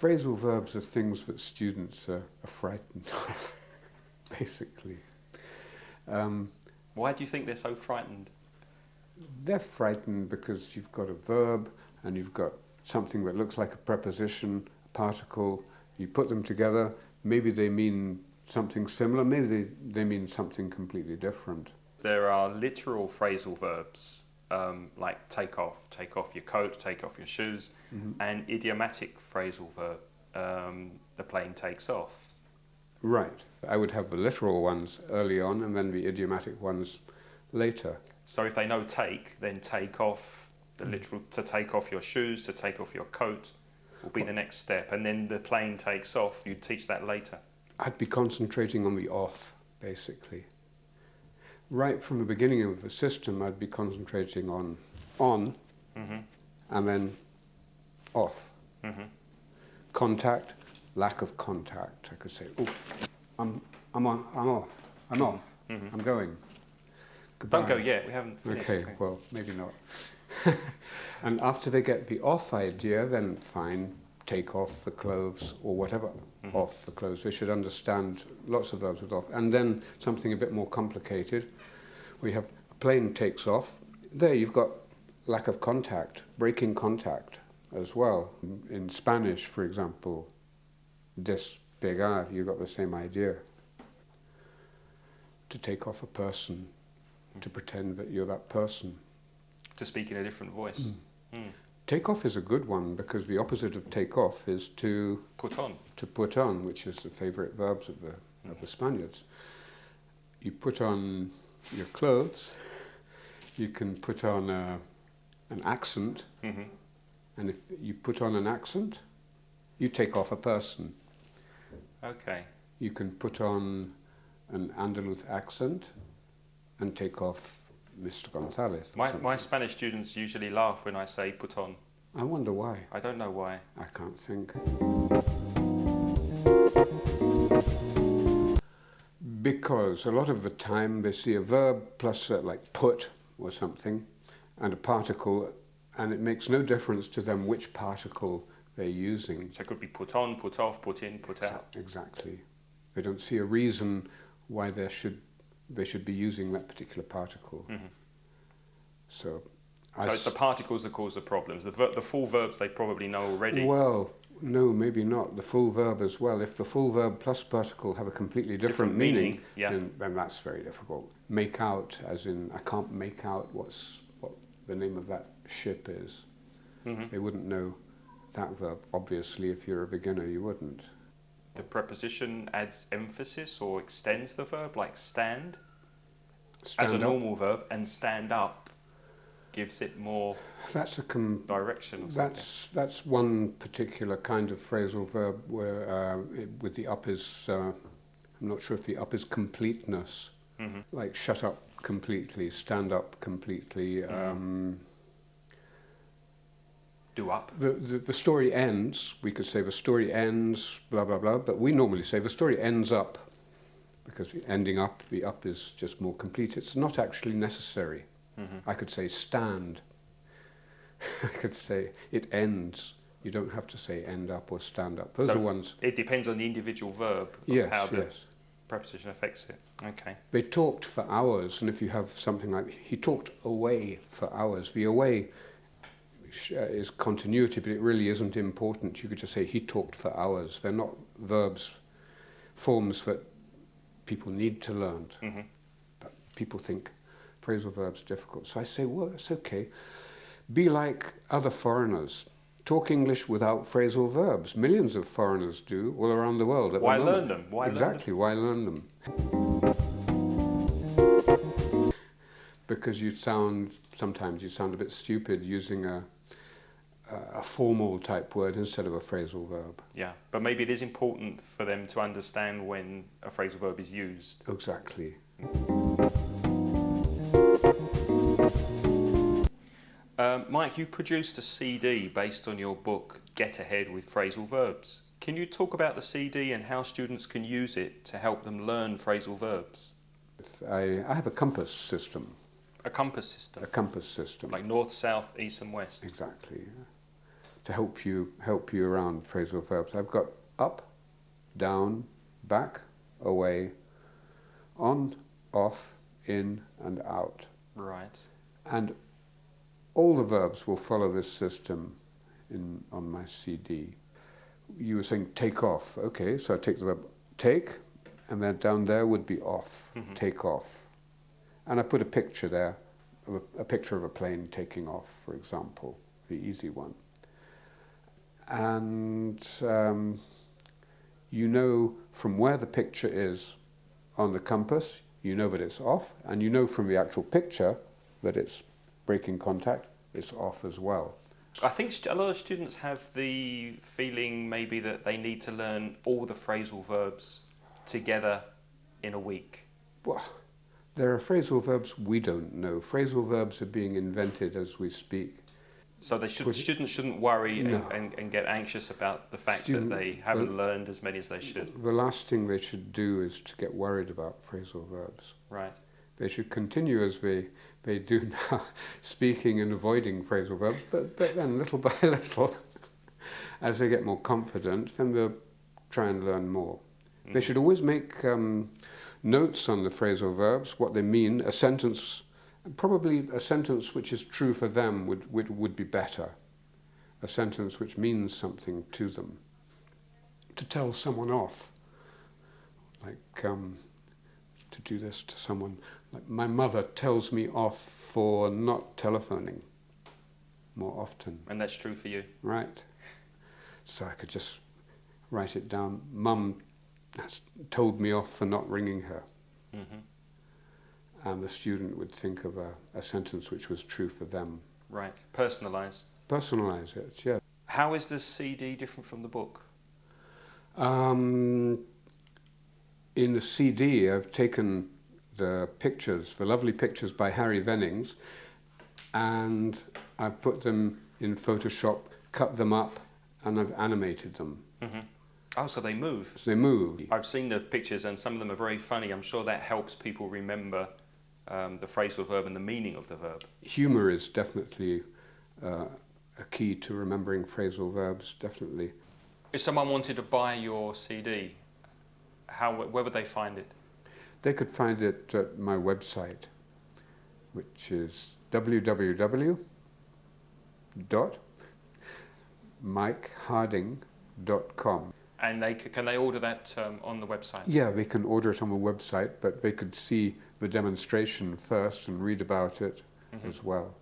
Phrasal verbs are things that students are frightened of, basically. Why do you think they're so frightened? They're frightened because you've got a verb and you've got something that looks like a preposition, a particle. You put them together, maybe they mean something similar, maybe they mean something completely different. There are literal phrasal verbs, like take off your coat, take off your shoes, and idiomatic phrasal verb, the plane takes off. Right. I would have the literal ones early on and then the idiomatic ones later. So if they know take, then take off, the literal, to take off your shoes, to take off your coat will be the next step, and then the plane takes off. You teach that later. I'd be concentrating on the off, basically. Right from the beginning of the system, I'd be concentrating on and then off. Contact, lack of contact. I could say, oh, I'm off, I'm going. Goodbye. Don't go yet, we haven't finished. Okay, well, maybe not. And after they get the off idea, then fine, take off the clothes or whatever, off the clothes. They should understand lots of verbs with off. And then something a bit more complicated. We have a plane takes off. There you've got lack of contact, breaking contact as well. In Spanish, for example, despegar, you've got the same idea. To take off a person, to pretend that you're that person. To speak in a different voice. Take off is a good one because the opposite of take off is to put on. To put on, which is the favourite verbs of the Spaniards. You put on your clothes. You can put on an accent, and if you put on an accent, you take off a person. Okay. You can put on an Andalus accent and take off Mr. Gonzalez. My Spanish students usually laugh when I say put on. I wonder why. I don't know why. I can't think. Because a lot of the time they see a verb plus like put or something and a particle, and it makes no difference to them which particle they're using. So it could be put on, put off, put in, put out. Exactly. They don't see a reason why they should be using that particular particle. So it's the particles that cause the problems. The full verbs they probably know already. Well, no, maybe not. The full verb as well. If the full verb plus particle have a completely different meaning, then that's very difficult. Make out, as in, I can't make out what the name of that ship is. They wouldn't know that verb. Obviously, if you're a beginner, you wouldn't. The preposition adds emphasis or extends the verb, like stand as a normal verb, and stand up gives it more direction. That's one particular kind of phrasal verb where with the up is, I'm not sure if the up is completeness, like shut up completely, stand up completely. Do up. The story ends, we could say the story ends, blah, blah, blah, but we normally say the story ends up, because ending up, the up is just more complete. It's not actually necessary. I could say stand. I could say it ends. You don't have to say end up or stand up. Those are ones... It depends on the individual verb of how the preposition affects it. Okay. They talked for hours, and if you have something like, he talked away for hours, the away is continuity, but it really isn't important. You could just say he talked for hours. They're not verbs, forms that people need to learn. But people think phrasal verbs difficult. So I say, well, it's okay. Be like other foreigners. Talk English without phrasal verbs. Millions of foreigners do all around the world. Why learn them? Exactly, why learn them? Because sometimes you sound a bit stupid using a formal type word instead of a phrasal verb. Yeah, but maybe it is important for them to understand when a phrasal verb is used. Exactly. Mike, you produced a CD based on your book, Get Ahead with Phrasal Verbs. Can you talk about the CD and how students can use it to help them learn phrasal verbs? I have a compass system. A compass system? A compass system. Like north, south, east and west? Exactly. to help you around phrasal verbs. I've got up, down, back, away, on, off, in and out. Right. And all the verbs will follow this system on my CD. You were saying take off. Okay, so I take the verb take, and then down there would be off, take off. And I put a picture there, a picture of a plane taking off, for example, the easy one. And you know from where the picture is on the compass, you know that it's off, and you know from the actual picture that it's breaking contact, it's off as well. I think a lot of students have the feeling maybe that they need to learn all the phrasal verbs together in a week. Well, there are phrasal verbs we don't know. Phrasal verbs are being invented as we speak. So students shouldn't worry and get anxious about the fact that they haven't learned as many as they should. The last thing they should do is to get worried about phrasal verbs. Right. They should continue as they do now, speaking and avoiding phrasal verbs, but then little by little, as they get more confident, then they'll try and learn more. They should always make notes on the phrasal verbs, what they mean. A sentence, probably a sentence which is true for them would be better. A sentence which means something to them. To tell someone off, like to do this to someone. Like my mother tells me off for not telephoning more often. And that's true for you? Right. So I could just write it down. Mum has told me off for not ringing her. And the student would think of a sentence which was true for them. Right. Personalise. Personalise it, yeah. How is the CD different from the book? In the CD, I've taken the pictures, the lovely pictures by Harry Vennings, and I've put them in Photoshop, cut them up, and I've animated them. Oh, so they move. So they move. I've seen the pictures and some of them are very funny. I'm sure that helps people remember the phrasal verb and the meaning of the verb. Humour is definitely a key to remembering phrasal verbs, definitely. If someone wanted to buy your CD, where would they find it? They could find it at my website, which is www.mikehardinge.com. And can they order that on the website? Yeah, they can order it on the website, but they could see the demonstration first and read about it as well.